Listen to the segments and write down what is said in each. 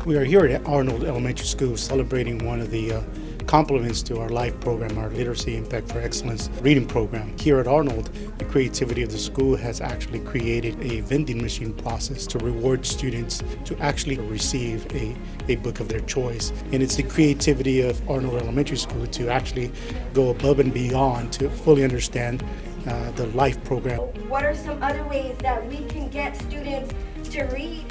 We are here at Arnold Elementary School celebrating one of the complements to our LIFE program, our Literacy Impact for Excellence reading program. Here at Arnold, the creativity of the school has actually created a vending machine process to reward students to actually receive a book of their choice. And it's the creativity of Arnold Elementary School to actually go above and beyond to fully understand the LIFE program. What are some other ways that we can get students to read?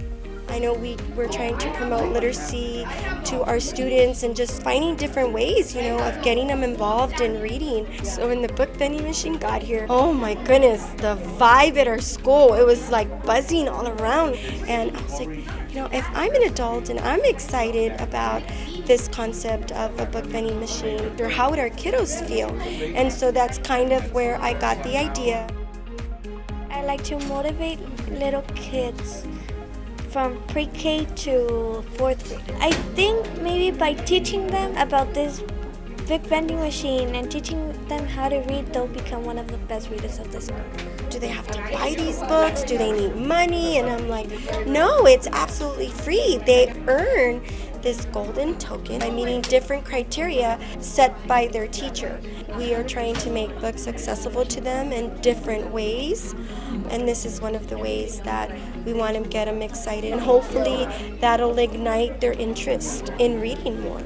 I know we're trying to promote literacy to our students and just finding different ways, of getting them involved in reading. So when the book vending machine got here, oh my goodness, the vibe at our school, it was like buzzing all around. And I was like, if I'm an adult and I'm excited about this concept of a book vending machine, or how would our kiddos feel? And so that's kind of where I got the idea. I like to motivate little kids from pre-K to 4th grade. I think maybe by teaching them about this book vending machine and teaching them how to read, they'll become one of the best readers of the school. Do they have to buy these books? Do they need money? And I'm like, no, it's absolutely free. They earn this golden token by meeting different criteria set by their teacher. We are trying to make books accessible to them in different ways, and this is one of the ways that we want to get them excited, and hopefully that'll ignite their interest in reading more.